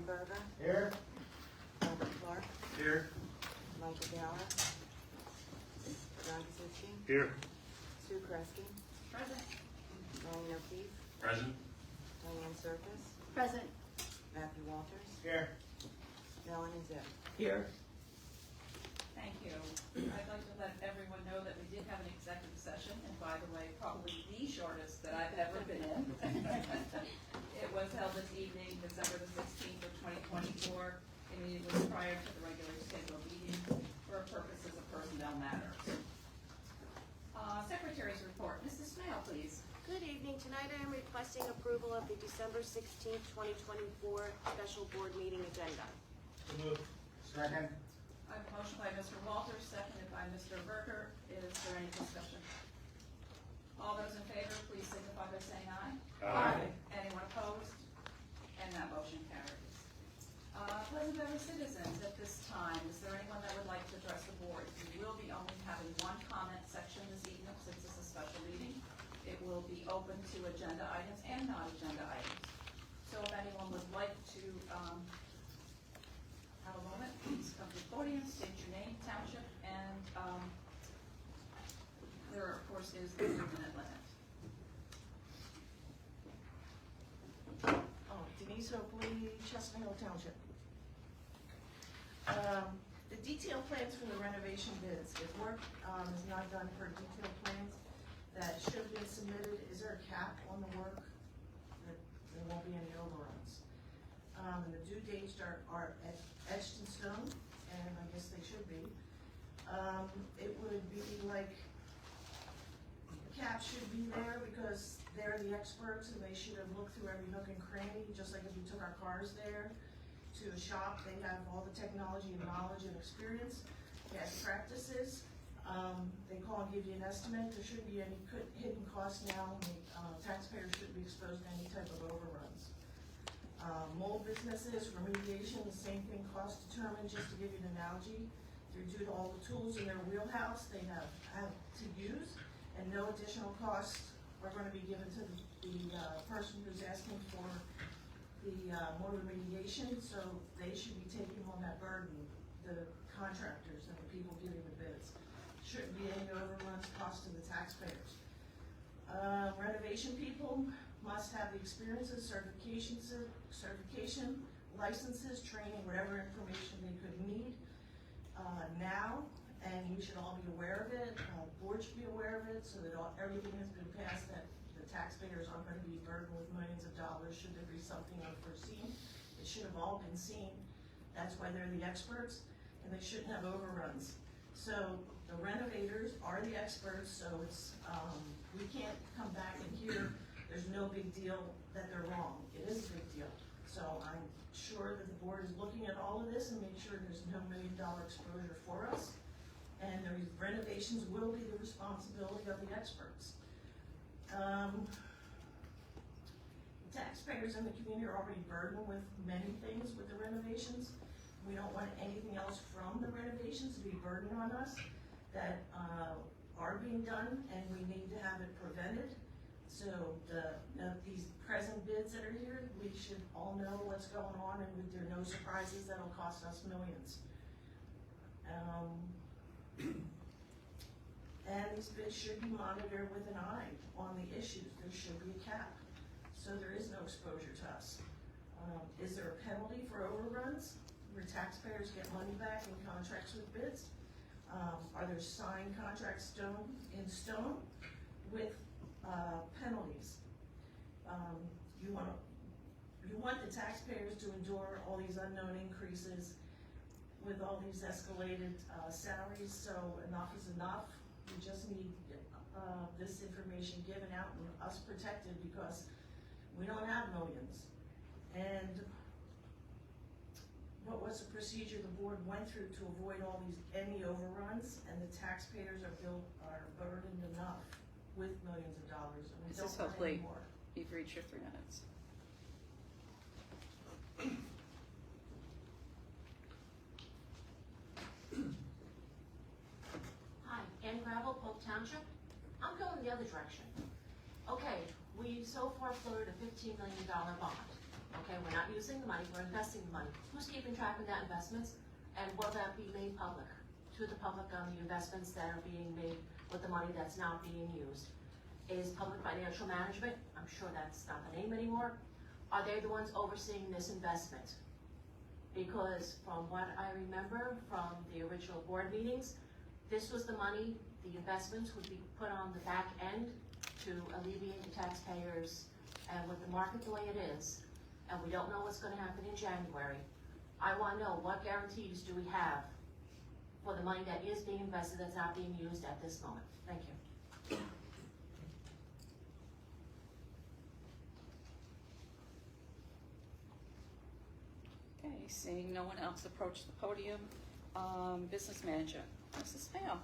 Berger, Here. Robert Clark, Here. Michael Gower, John Kaczynski, Here. Sue Kresge, Present. Ryan O'Keefe, Present. Diane Surface, Present. Matthew Walters, Here. Melanie Zip. Here. Thank you. I'd like to let everyone know that we did have an executive session, and by the way, probably the shortest that I've ever been in. It was held this evening, December the 16th of 2024, and it was prior to the regularly scheduled meeting for purposes of personnel matters. Secretary's report. Mrs. Smale, please. Good evening. Tonight I am requesting approval of the December 16th, 2024 special board meeting agenda. Second. I have a motion by Mr. Walters, seconded by Mr. Berger. Is there any discussion? All those in favor, please signify by saying aye. Aye. Anyone opposed? And that motion carries. Pleasant Valley citizens, at this time, is there anyone that would like to address the board? We will be only having one comment section this evening since it's a special meeting. It will be open to agenda items and non-agenda items. So if anyone would like to have a moment, please come to the podium, state your name, township, and there, of course, is the 3-minute limit. Denise Oakley, Chestnut Hill Township. The detailed plans for the renovation bids, if work is not done for detailed plans that should have been submitted, is there a cap on the work? That there won't be any overruns. And the due dates are etched in stone, and I guess they should be. It would be like, the cap should be there because they're the experts and they should have looked through every nook and cranny, just like if we took our cars there to a shop, they have all the technology and knowledge and experience, best practices. They call and give you an estimate. There shouldn't be any hidden costs now. Taxpayers shouldn't be exposed to any type of overruns. Mold businesses, remediation, the same thing, cost determined, just to give you an analogy. They're due to all the tools in their wheelhouse they have to use, and no additional costs are gonna be given to the person who's asking for the mold remediation, so they should be taking on that burden, the contractors and the people giving the bids. Shouldn't be any overruns, cost to the taxpayers. Renovation people must have the experiences, certification, licenses, training, whatever information they could need now, and we should all be aware of it. Board should be aware of it, so that everything has been passed, that the taxpayers aren't going to be burdened with millions of dollars should there be something unforeseen. It should have all been seen. That's why they're the experts, and they shouldn't have overruns. So the renovators are the experts, so it's, we can't come back and hear there's no big deal that they're wrong. It is a big deal. So I'm sure that the board is looking at all of this and make sure there's no $1 million exposure for us. And the renovations will be the responsibility of the experts. Taxpayers in the community are already burdened with many things with the renovations. We don't want anything else from the renovations to be burdened on us that are being done, and we need to have it prevented. So these present bids that are here, we should all know what's going on, and there are no surprises that'll cost us millions. And these bids should be monitored with an eye on the issues. There should be a cap, so there is no exposure to us. Is there a penalty for overruns where taxpayers get money back in contracts with bids? Are there signed contracts in stone with penalties? You want the taxpayers to endure all these unknown increases with all these escalated salaries, so enough is enough. We just need this information given out and us protected, because we don't have millions. And what was the procedure the board went through to avoid all these any overruns, and the taxpayers are burdened enough with millions of dollars, and we don't want any more. You've reached your 3 minutes. Hi, Ann Gravel, Polk Township. I'm going the other direction. Okay, we so far floated a $15 million bond. Okay, we're not using the money, we're investing the money. Who's keeping track of that investments? And will that be made public to the public on the investments that are being made with the money that's not being used? Is Public Financial Management, I'm sure that's not the name anymore, are they the ones overseeing this investment? Because from what I remember from the original board meetings, this was the money, the investments would be put on the back end to alleviate the taxpayers, and with the market the way it is, and we don't know what's gonna happen in January, I wanna know what guarantees do we have for the money that is being invested that's not being used at this moment. Thank you. Okay, seeing no one else approach the podium, business manager, Mrs. Mayo.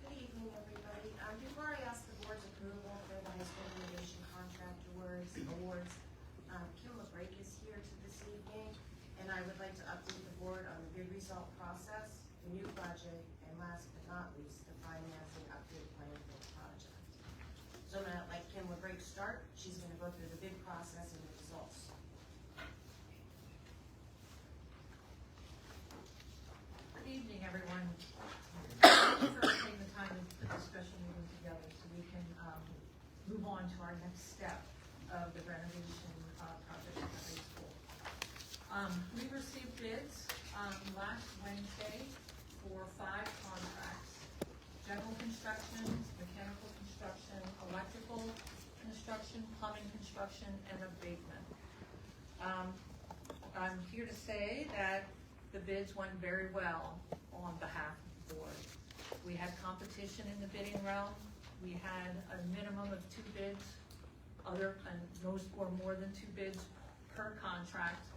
Good evening, everybody. Before I ask the board's approval for the high school innovation contract awards, Kim LeBrake is here this evening, and I would like to update the board on the bid result process, the new budget, and last but not least, the financing update plan for the project. So I'm gonna let Kim LeBrake start. She's gonna go through the bid process and the results. Good evening, everyone. Thank you for taking the time to put this special meeting together so we can move on to our next step of the renovation project at the high school. We received bids last Wednesday for 5 contracts: general construction, mechanical construction, electrical construction, plumbing construction, and abatement. I'm here to say that the bids went very well on behalf of the board. We had competition in the bidding realm. We had a minimum of 2 bids, and most or more than 2 bids per contract.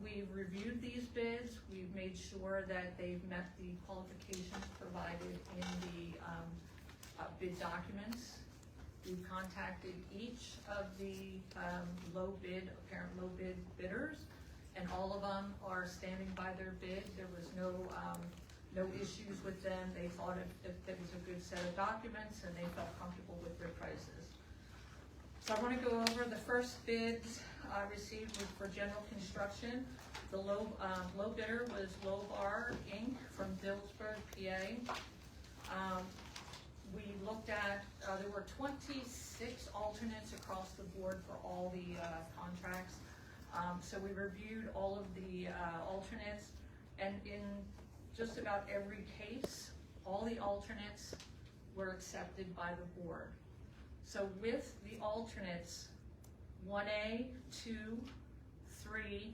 We reviewed these bids. We've made sure that they've met the qualifications provided in the bid documents. We've contacted each of the apparent low bid bidders, and all of them are standing by their bid. There was no issues with them. They thought it was a good set of documents, and they felt comfortable with their prices. So I want to go over the first bids I received was for general construction. The low bidder was Lobar Inc. from Dillsburg, PA. We looked at, there were 26 alternates across the board for all the contracts. So we reviewed all of the alternates, and in just about every case, all the alternates were accepted by the board. So with the alternates, 1A, 2, 3,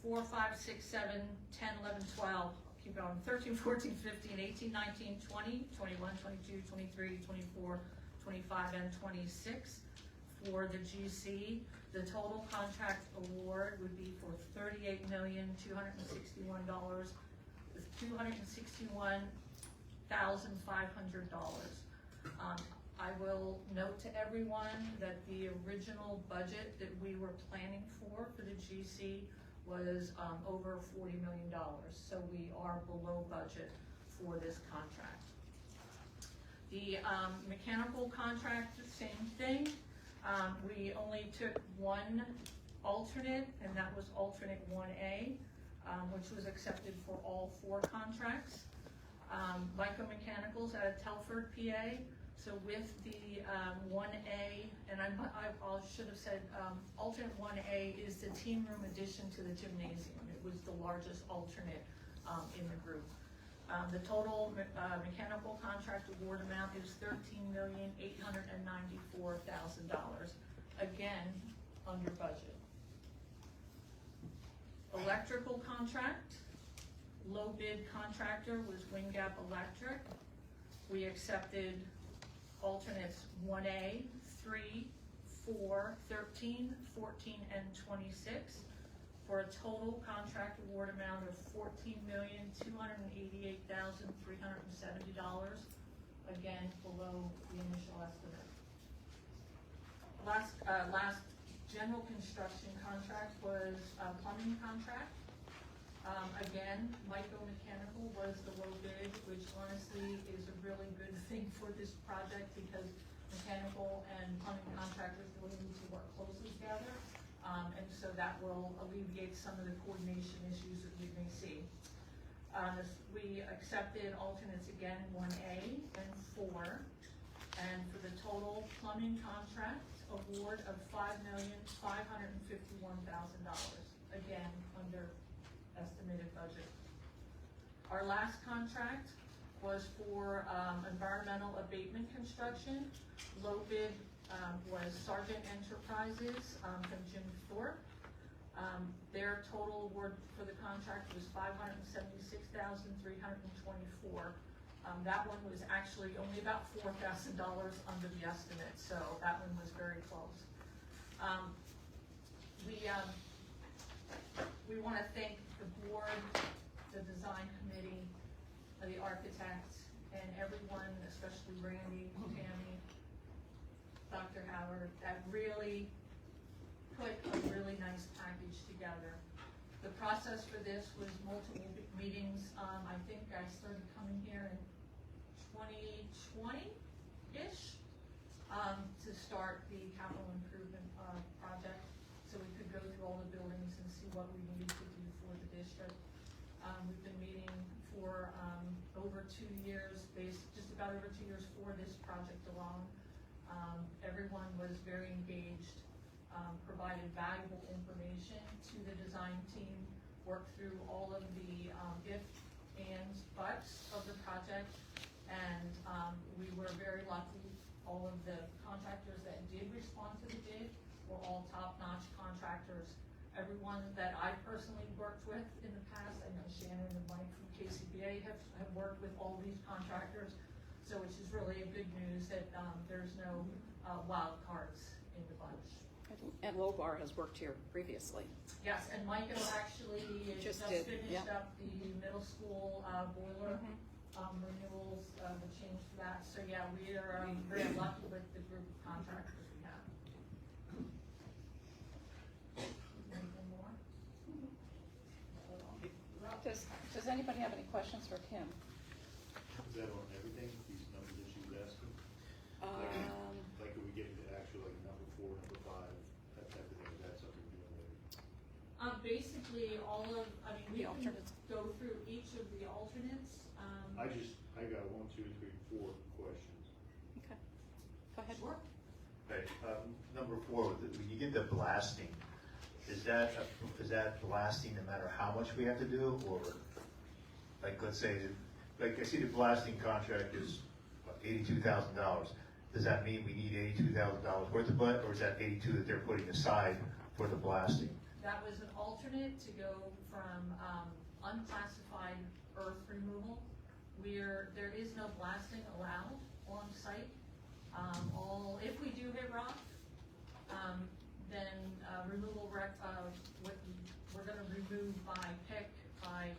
4, 5, 6, 7, 10, 11, 12, keep going, 13, 14, 15, 18, 19, 20, 21, 22, 23, 24, 25, and 26 for the GC. The total contract award would be for $38,261,500 with $261,500. I will note to everyone that the original budget that we were planning for the GC was over $40 million. So we are below budget for this contract. The mechanical contract, same thing. We only took 1 alternate, and that was alternate 1A, which was accepted for all 4 contracts. Leica Mechanicals out of Telford, PA. So with the 1A, and I should have said alternate 1A is the team room addition to the gymnasium. It was the largest alternate in the group. The total mechanical contract award amount is $13,894,000. Again, under budget. Electrical contract, low bid contractor was Wingap Electric. We accepted alternates 1A, 3, 4, 13, 14, and 26 for a total contract award amount of $14,288,370. Again, below the initial estimate. Last general construction contract was a plumbing contract. Again, Mechanical was the low bid, which honestly is a really good thing for this project because mechanical and plumbing contractors really need to work closely together. And so that will alleviate some of the coordination issues that we may see. We accepted alternates again, 1A and 4, and for the total plumbing contract award of $5,551,000, again, under estimated budget. Our last contract was for environmental abatement construction. Low bid was Sargent Enterprises from Jim Thorpe. Their total award for the contract was $576,324. That one was actually only about $4,000 under the estimate, so that one was very close. We want to thank the board, the design committee, the architect, and everyone, especially Randy, Tammy, Dr. Howard, that really put a really nice package together. The process for this was multiple meetings. I think I started coming here in 2020-ish to start the capital improvement project, so we could go through all the buildings and see what we needed to do for the district. We've been meeting for over 2 years, just about over 2 years for this project alone. Everyone was very engaged, provided valuable information to the design team, worked through all of the ifs, ands, buts of the project, and we were very lucky. All of the contractors that did respond to the bid were all top-notch contractors. Everyone that I personally worked with in the past, I know Shannon and Mike from KCBA have worked with all these contractors, so which is really a good news that there's no wild cards in the bunch. And Lobar has worked here previously. Yes, and Michael actually just finished up the middle school boiler renewals, the change for that. So yeah, we are very lucky with the group of contractors we have. Anything more? Does anybody have any questions for Kim? Is that on everything, these numbers that she was asking? Like, are we getting to actual, like, number 4, number 5, that type of thing, is that something we're doing later? Basically, all of, we The can alternates. go through each of the alternates. I got 1, 2, 3, 4 questions. Okay. Go ahead. Sure. Okay, number 4, when you get the blasting, is that blasting no matter how much we have to do, or, like, let's say, like, I see the blasting contract is what, $82,000. Does that mean we need $82,000 worth of it, or is that 82 that they're putting aside for the blasting? That was an alternate to go from unclassified earth removal, where there is no blasting allowed on site. If we do hit rock, then removal we're going to remove by pick, by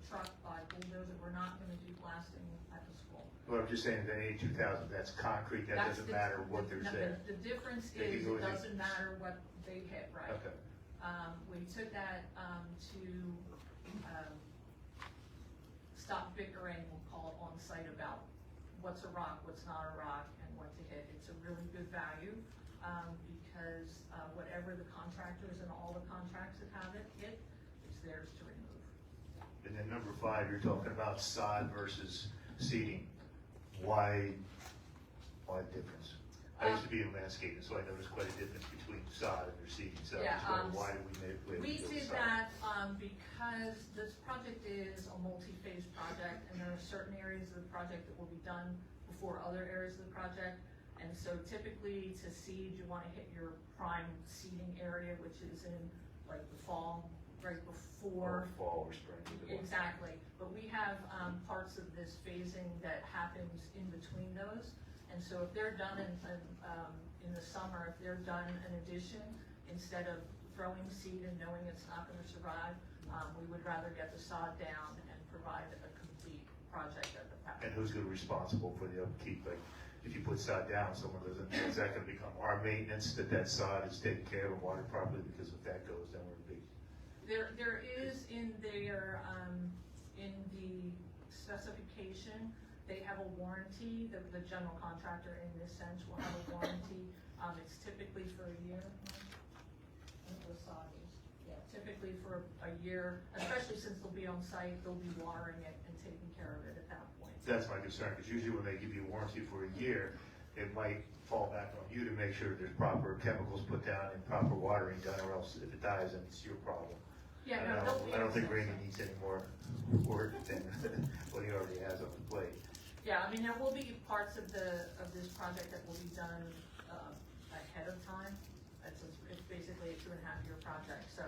truck, by bulldozer. We're not going to do blasting at the school. Well, I'm just saying that 82,000, that's concrete, that doesn't matter what they're saying. The difference They can is go it with it. doesn't matter what they hit, right? Okay. We took that to stop bickering, we'll call it on site, about what's a rock, what's not a rock, and what to hit. It's a really good value because whatever the contractors and all the contracts that have it hit, it's theirs to remove. And then number 5, you're talking about sod versus seeding. Why the difference? I used to be in landscaping, so I noticed quite a difference between sod and their seeding. So Yeah, why do we make We go did sod? that because this project is a multi-phase project, and there are certain areas of the project that will be done before other areas of the project. And so typically to seed, you want to hit your prime seeding area, which is in like the fall, right before. Or fall or spring. either one. Exactly, but we have parts of this phasing that happens in between those. And so if they're done in the summer, if they're done an addition, instead of throwing seed and knowing it's not going to survive, we would rather get the sod down and provide a complete project at the path. And who's gonna be responsible for the upkeep? Like, if you put sod down, someone doesn't, is that gonna become our maintenance, that sod is taken care of and watered properly? Because if that goes, then we're in big There is in their, in the specification, they have a warranty, the general contractor in this sense will have a warranty. It's typically for a year. Yeah, typically for a year, especially since they'll be on site, they'll be watering it and taking care of it at that point. That's my concern, because usually when they give you a warranty for a year, it might fall back on you to make sure there's proper chemicals put down and proper watering done, or else if it dies, then it's your problem. Yeah, And no, I don't think Randy needs any more work than what he already has on his plate. Yeah, I mean, there will be parts of this project that will be done, ahead of time. It's basically a 2.5-year project, so,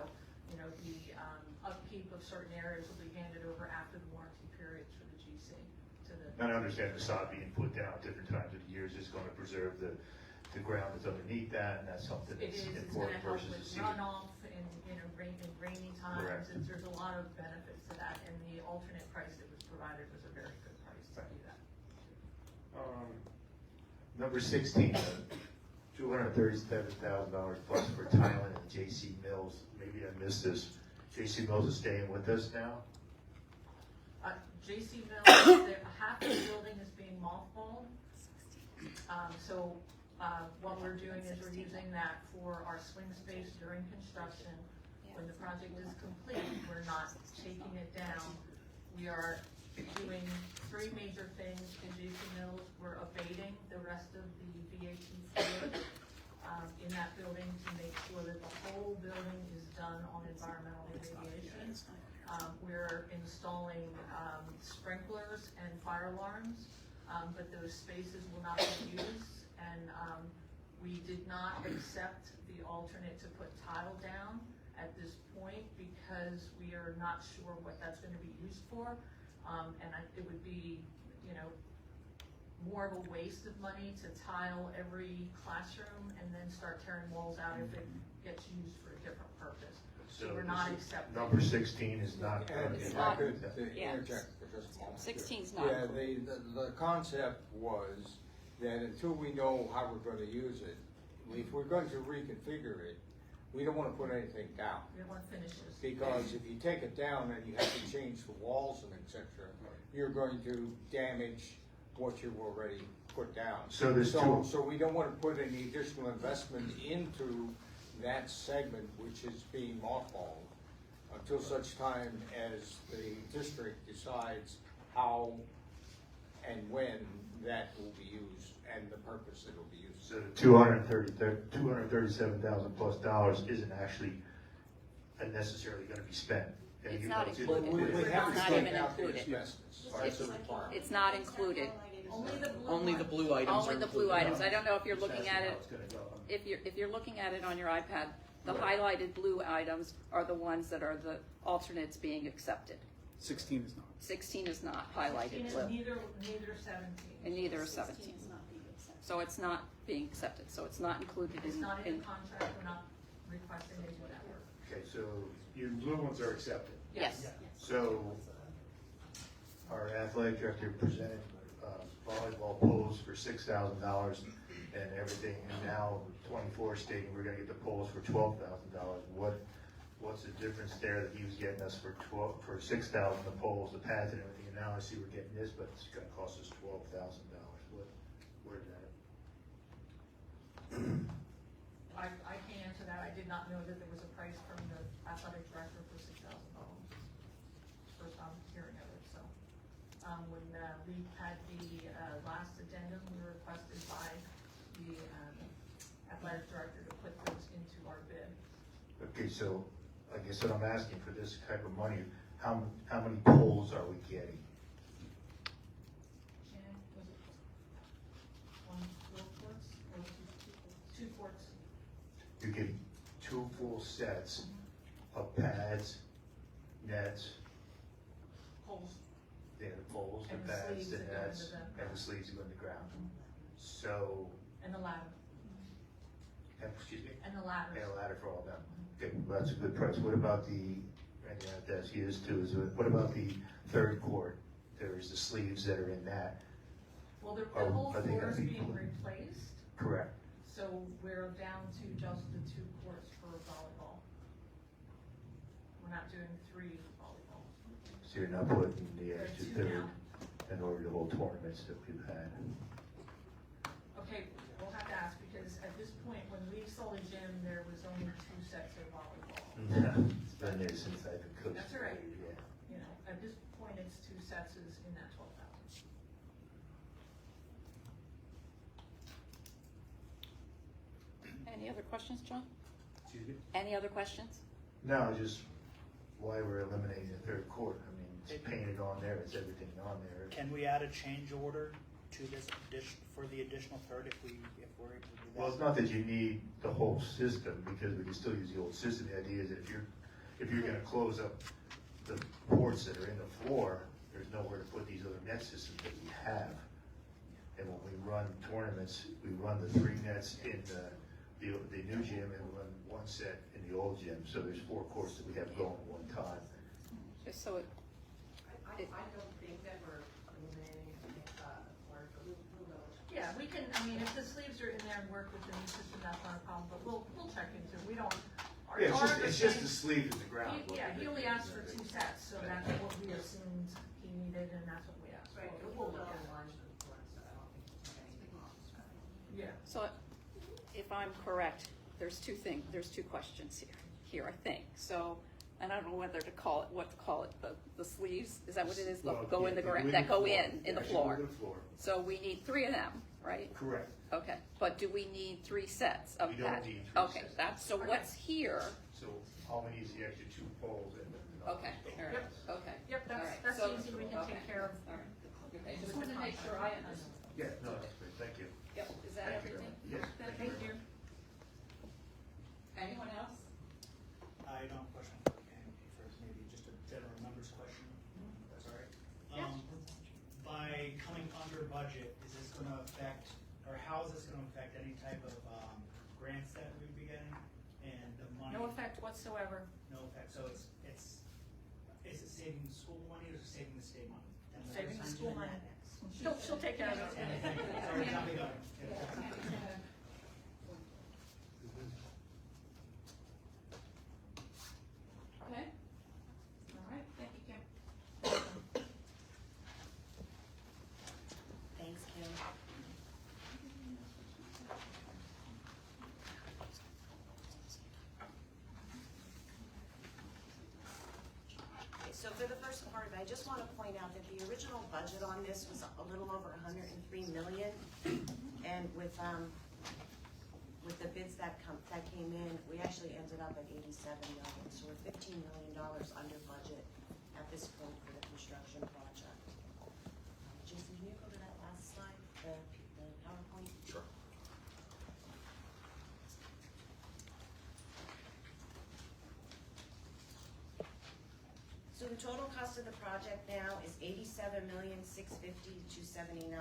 you know, the, upkeep of certain areas will be handed over after the warranty period for the GC to the. And I understand the sod being put down at different times of the years is gonna preserve the ground that's underneath that, and that's something It that's is, it's gonna important help versus the with seed. runoff and, you know, rainy times, Correct. there's a lot of benefits to that, and the alternate price that was provided was a very good price to do that. Number 16, $237,000 plus for Thailand and J.C. Mills. Maybe I missed this. J.C. Mills is staying with us now? J.C. Mills, half the building is being mothballed. What we're doing is we're using that for our swing space during construction. When the project is complete, we're not taking it down. We are doing 3 major things in J.C. Mills. We're abating the rest of the VAT floors in that building to make sure that the whole building is done on environmental remediation. We're installing sprinklers and fire alarms, but those spaces will not be used. And we did not accept the alternate to put tile down at this point because we are not sure what that's gonna be used for. It would be, you know, more of a waste of money to tile every classroom and then start tearing walls out if it gets used for a different purpose. So we're not accepting. Number 16 is not. And It's if not- I could yeah. interject for just a moment. 16's not Yeah, included. the concept was that until we know how we're gonna use it, if we're going to reconfigure it, we don't wanna put anything down. We don't want finishes. Because if you take it down and you have to change the walls and et cetera, you're going to damage what you've already put down. So there's two. So we don't wanna put any additional investment into that segment which is being mothballed until such time as the district decides how and when that will be used and the purpose it will be used. So the $237,000 plus dollars isn't actually necessarily gonna be spent. And It's you not know, it's- included. We It's haven't not taken even out the included. asbestos. That's a requirement. It's not included. Only the blue Only the blue items are Only the blue included. items. I don't know if you're Just looking asking at how it, it's gonna go. if you're looking at it on your iPad, the Right. highlighted blue items are the ones that are the alternates being accepted. 16 is not. 16 is not 16 highlighted is blue, neither 17. and neither is 17. So it's not being accepted, so it's not included It's not in in, the contract, we're not requesting they do that work. Okay, so your blue ones are accepted. yes. So our athletic director presented volleyball poles for $6,000 and everything, and now 24 stating we're gonna get the poles for $12,000. What's the difference there that he was getting us for $6,000, the poles, the pads and everything, and now I see we're getting this, but it's gonna cost us $12,000. Where's that? I can't answer that, I did not know that there was a price from the athletic director for $6,000. First time hearing of it, so. When we had the last addendum, we were requested by the athletic director to put those into our bid. Okay, so I guess what I'm asking for this type of money, how many poles are we getting? And was it 4 courts or 2 courts? You're getting 2 full sets of pads, nets, Poles. the poles, the And the pads, sleeves the that go nets, into the and the sleeves that go in the ground. So, And the ladder, excuse me, and the ladders. and a ladder for all of them. Okay, well, that's a good price. What about the, and that's used too, is what about the third court? There's the sleeves that are in that, Well, the Are- whole are they floor gonna is be being blue? replaced, correct? so we're down to just the 2 courts for volleyball. We're doing 3 volleyball. So you're not putting the There are extra 2 third now. in order to hold tournaments that we've had. Okay, we'll have to ask, because at this point, when we sold a gym, there was only 2 sets of volleyball. Yeah, it's been there since I've been coaching. That's all right. Yeah. You know, at this point, it's 2 sets is in that 12,000. Any other questions, John? Excuse me? Any other questions? No, just why we're eliminating the third court. I mean, it's painted on there, it's everything on there. Can we add a change order to this for the additional third if we're able to do that? Well, it's not that you need the whole system, because we can still use the old system. The idea is that if you're gonna close up the ports that are in the floor, there's nowhere to put these other net systems that we have. And when we run tournaments, we run the 3 nets in the new gym and we run 1 set in the old gym. So there's 4 courts that we have going at one time. Just so it, I don't think that we're eliminating or we'll know. Yeah, we can, I mean, if the sleeves are in there and work with the new system, that's not a problem, but we'll check into it. We don't. our- Yeah, our it's just the understanding- sleeve in the ground. Yeah, he only asked for 2 sets, so that's what we assumed he needed, and that's what we asked for. Right, But we'll we'll know look at it. launch the court, so I don't think it's anything wrong. Yeah. so if I'm correct, there's 2 questions here, I think. So, and I don't know whether to call it, what to call it, the sleeves, is that what it is? Well, Go in yeah, the ground, in that go floor. in the Actually, floor. go in the floor. So we need 3 of them, right? Correct. Okay, but do we need 3 sets of We don't that? need 3 Okay, sets. that's, so what's here, So all we need is the extra 2 poles and. okay, all right, okay. Yep, All that's, right, that's so- easy, we can okay, take care of. all right. Okay, just wanted to make sure I understood. Yeah, no, that's great, thank you. Yep, is that Thank you. everything? Yes, Thank thank you. you. Anyone else? I don't have a question for Andy, first, maybe just a general numbers question, if that's all right? Yeah. By coming under budget, is this gonna affect, or how is this gonna affect any type of, grants that we'd be getting? And the money? No effect whatsoever. No effect, so is it saving the school money or is it saving the state money? And Saving the school money. She'll She'll take care of it. Sorry, jumping on. Okay. All right, thank you, Kim. Thanks, Kim. Okay, so for the first part, I just want to point out that the original budget on this was a little over 103 million. And with the bids that came in, we actually ended up at 87 million. So we're $15 million under budget at this point for the construction project. Jason, can you go to that last slide, the PowerPoint? Sure. So the total cost of the project now is $87,650,279.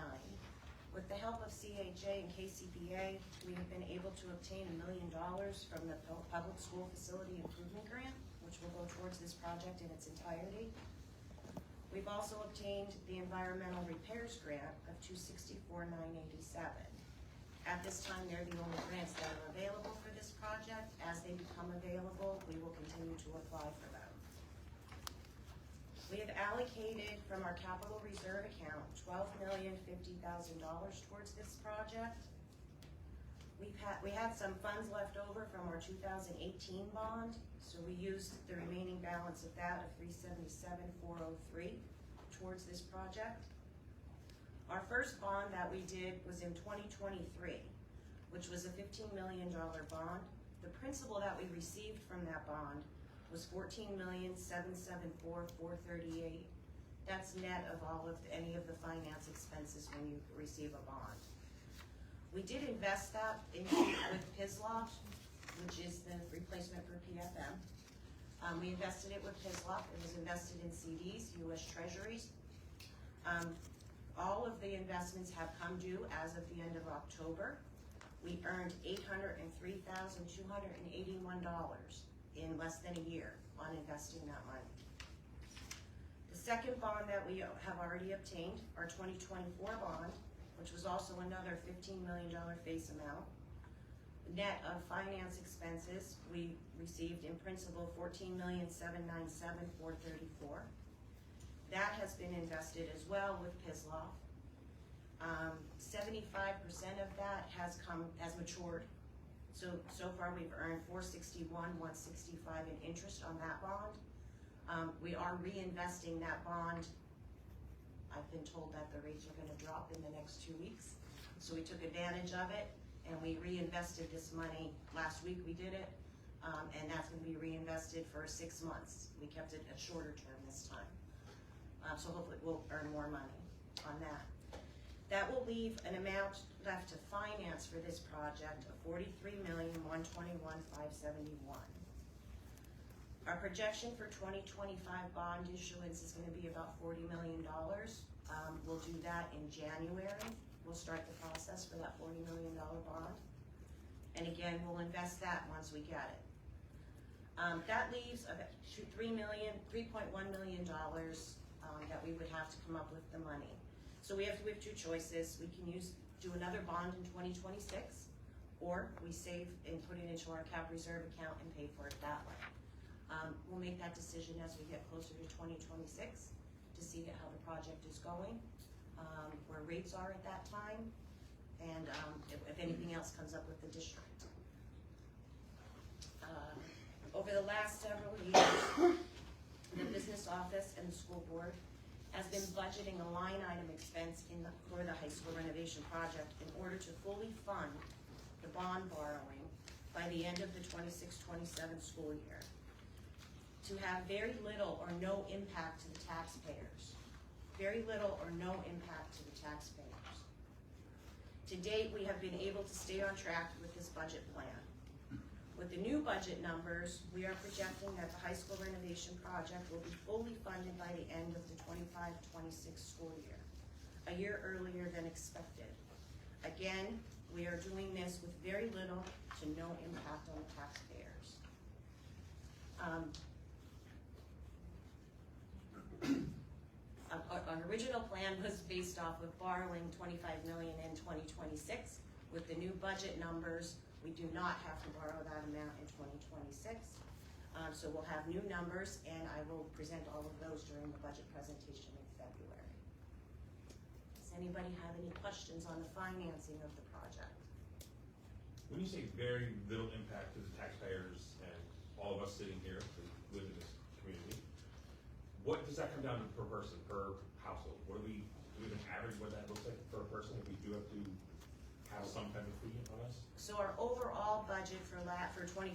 With the help of CHA and KCPA, we have been able to obtain $1 million from the Public School Facility Improvement Grant, which will go towards this project in its entirety. We've also obtained the Environmental Repairs Grant of $264,987. At this time, they're the only grants that are available for this project. As they become available, we will continue to apply for them. We have allocated from our capital reserve account $12,050,000 towards this project. We had some funds left over from our 2018 bond, so we used the remaining balance of that of $377,403 towards this project. Our first bond that we did was in 2023, which was a $15 million bond. The principal that we received from that bond was $14,774,438. That's net of any of the finance expenses when you receive a bond. We did invest that with PISLA, which is the replacement for PFM. We invested it with PISLA. It was invested in CDs, U.S. Treasuries. All of the investments have come due as of the end of October. We earned $803,281 in less than a year on investing that money. The second bond that we have already obtained, our 2024 bond, which was also another $15 million face amount. net of finance expenses, we received in principal $14,797,434. That has been invested as well with PISLOF. 75% of that has matured. So far we've earned $461,165 in interest on that bond. We are reinvesting that bond. I've been told that the rates are gonna drop in the next 2 weeks. So we took advantage of it and we reinvested this money. Last week we did it, and that's gonna be reinvested for 6 months. We kept it a shorter term this time. So hopefully we'll earn more money on that. That will leave an amount left to finance for this project of $43,121,571. Our projection for 2025 bond issuance is gonna be about $40 million. We'll do that in January. We'll start the process for that $40 million bond. And again, we'll invest that once we get it. That leaves about $3.1 million that we would have to come up with the money. So we have two choices. We can do another bond in 2026, or we save and put it into our cap reserve account and pay for it that way. We'll make that decision as we get closer to 2026 to see how the project is going, where rates are at that time, and if anything else comes up with the district. Over the last several years, the business office and the school board has been budgeting a line item expense for the high school renovation project in order to fully fund the bond borrowing by the end of the 26-27 school year, to have very little or no impact to the taxpayers. Very little or no impact to the taxpayers. To date, we have been able to stay on track with this budget plan. With the new budget numbers, we are projecting that the high school renovation project will be fully funded by the end of the 25-26 school year, a year earlier than expected. Again, we are doing this with very little to no impact on the taxpayers. Our original plan was based off of borrowing $25 million in 2026. With the new budget numbers, we do not have to borrow that amount in 2026. So we'll have new numbers, and I will present all of those during the budget presentation in February. Does anybody have any questions on the financing of the project? When you say very little impact to the taxpayers and all of us sitting here who live in this community, what does that come down to per person, per household? Do we have an average what that looks like per person if we do have to have some kind of fee on us? So our overall budget for 24-25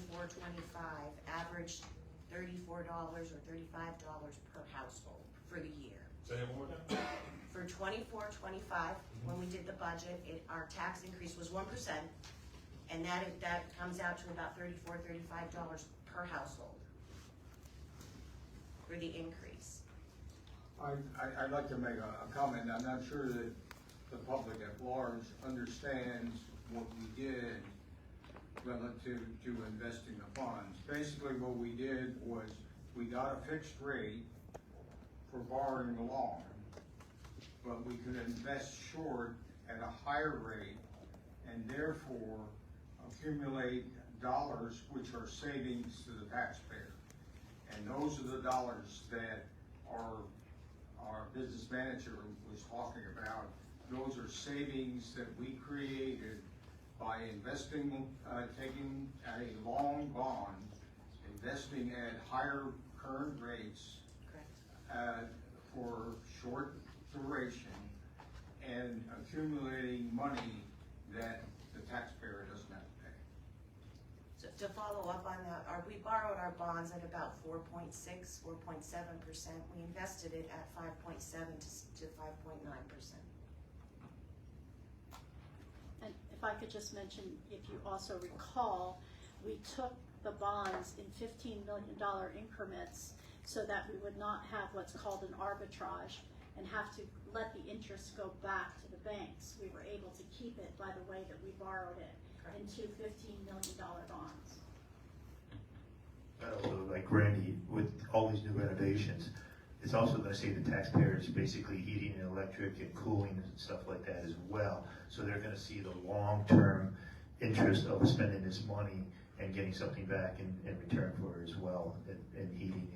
averaged $34 or $35 per household for the year. Say that one more time. For 24-25, when we did the budget, our tax increase was 1%, and that comes out to about $34, $35 per household for the increase. I'd like to make a comment. I'm not sure that the public at large understands what we did relative to investing the funds. Basically what we did was we got a fixed rate for borrowing the loan, but we could invest short at a higher rate and therefore accumulate dollars which are savings to the taxpayer. And those are the dollars that our business manager was talking about. Those are savings that we created by investing, taking a long bond, investing at higher current rates for short duration, and accumulating money that the taxpayer doesn't have to pay. So to follow up on that, we borrowed our bonds at about 4.6, 4.7%. We invested it at 5.7 to 5.9%. And if I could just mention, if you also recall, we took the bonds in $15 million increments so that we would not have what's called an arbitrage and have to let the interest go back to the banks. We were able to keep it by the way that we borrowed it into $15 million bonds. Also, like Randy, with all these new renovations, it's also going to save the taxpayers basically heating and electric and cooling and stuff like that as well. So they're going to see the long-term interest of spending this money and getting something back in return for it as well, in heating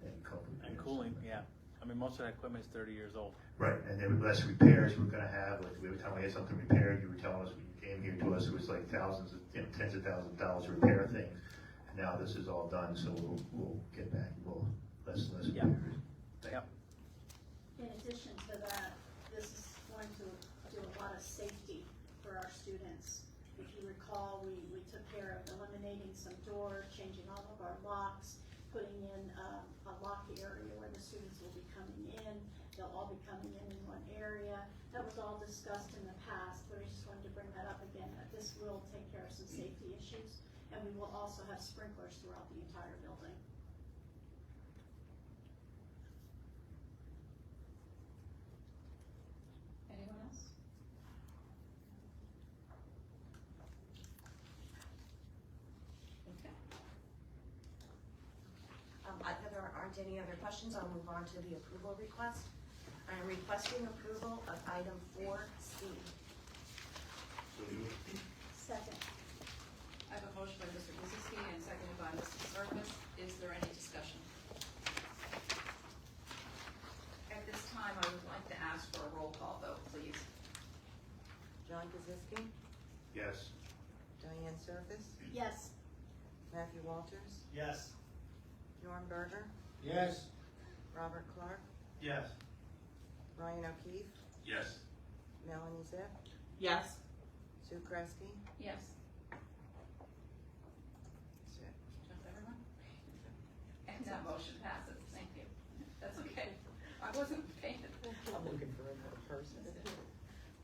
and comfort. And cooling, yeah. I mean, most of that equipment is 30 years old. Right, and there were less repairs we're gonna have, like every time we had something repaired, you were telling us when you came here to us, it was like thousands, tens of thousands of dollars to repair things. And now this is all done, so we'll get back, less Yeah. repairs. Yep. In addition to that, this is going to do a lot of safety for our students. If you recall, we took care of eliminating some doors, changing all of our locks, putting in a lock area where the students will be coming in. They'll all be coming in one area. That was all discussed in the past, but I just wanted to bring that up again, that this will take care of some safety issues. And we will also have sprinklers throughout the entire building. Anyone else? Okay. If there aren't any other questions, I'll move on to the approval request. I am requesting approval of item 4C. Second. I have a motion by Mr. Kuzinski and seconded by Mr. Surface. Is there any discussion? At this time, I would like to ask for a roll call vote, please. John Kaziski, Yes. Diane Surface, Yes. Matthew Walters, Yes. Norm Berger, Yes. Robert Clark, Yes. Ryan O'Keefe, Yes. Melanie Ziff, Yes. Sue Kresge. Yes. That's it. Just everyone? And that motion passes. Thank you. That's okay. I wasn't paying attention. I'm looking for another person.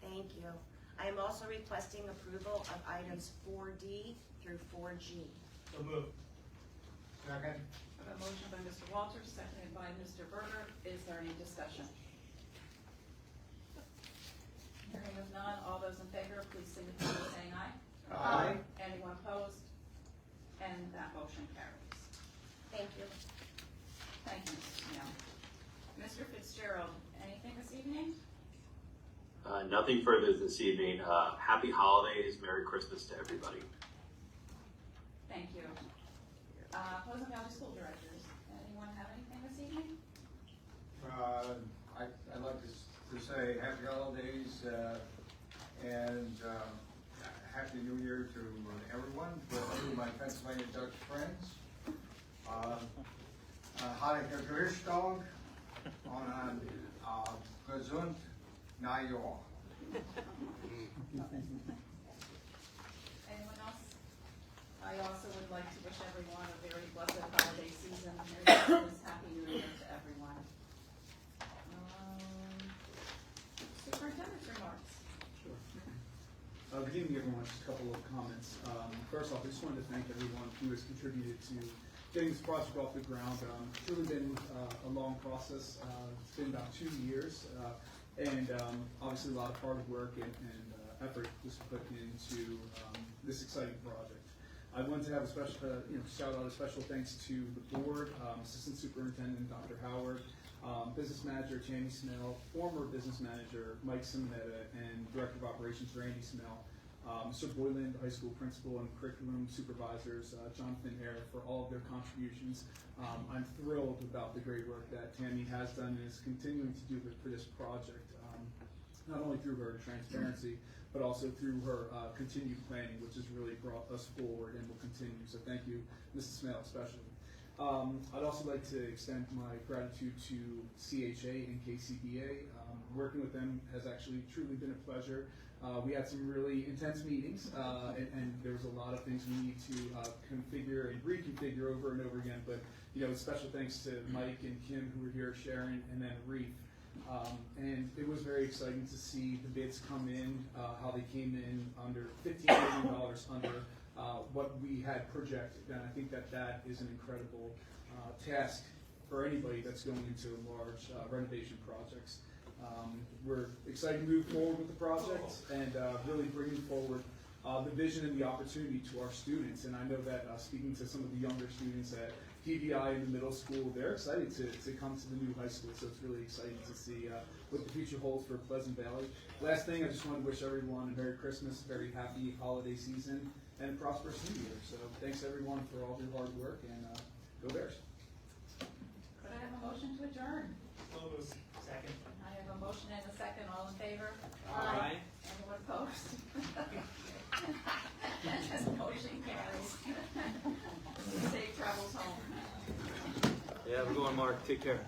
Thank you. I am also requesting approval of items 4D through 4G. So move. Second. I have a motion by Mr. Walters, seconded by Mr. Berger. Is there any discussion? Hearing of none, all those in favor, please signify by saying aye. Aye. Anyone opposed? And that motion carries. Thank you. Thank you, Mrs. Smale. Mr. Fitzgerald, anything this evening? Nothing further this evening. Happy holidays, Merry Christmas to everybody. Thank you. Pleasant Valley School Directors, anyone have anything this evening? I'd like to say happy holidays, and happy New Year to everyone, to my Pennsylvania Dutch friends. Hartelijke Gerstdag und ein gesund Neujahr. Anyone else? I also would like to wish everyone a very blessed holiday season. Merry Christmas, Happy New Year to everyone. Superintendent's remarks. Sure. Good evening, everyone. Just a couple of comments. First off, I just wanted to thank everyone who has contributed to getting this project off the ground. It's truly been a long process. It's been about 2 years, and obviously a lot of hard work and effort was put into this exciting project. I wanted to have a special, shout out a special thanks to the board, Assistant Superintendent Dr. Howard, Business Manager Tammy Smell, former Business Manager Mike Simonetta, and Director of Operations Randy Smell, Mr. Boyland, the high school principal, and curriculum supervisors, Jonathan Hare, for all of their contributions. I'm thrilled about the great work that Tammy has done and is continuing to do for this project, not only through her transparency, but also through her continued planning, which has really brought us forward and will continue. So thank you, Mrs. Smell, especially. I'd also like to extend my gratitude to CHA and KCBA. Working with them has actually truly been a pleasure. We had some really intense meetings, and there was a lot of things we need to configure and reconfigure over and over again. But special thanks to Mike and Kim who were here, Sharon, and then Reef. And it was very exciting to see the bids come in, how they came in under $15 million under what we had projected. And I think that is an incredible task for anybody that's going into large renovation projects. We're excited to move forward with the project and really bringing forward the vision and the opportunity to our students. And I know that speaking to some of the younger students at PVI in the middle school, they're excited to come to the new high school. So it's really exciting to see what the future holds for Pleasant Valley. Last thing, I just want to wish everyone a Merry Christmas, very happy holiday season. and a prosperous new year. So thanks everyone for all your hard work, and go Bears. Could I have a motion to adjourn? Second. I have a motion and a second, all in favor? Aye. Anyone opposed? Motion carries. Safe travels home. Yeah, we're going, Mark. Take care.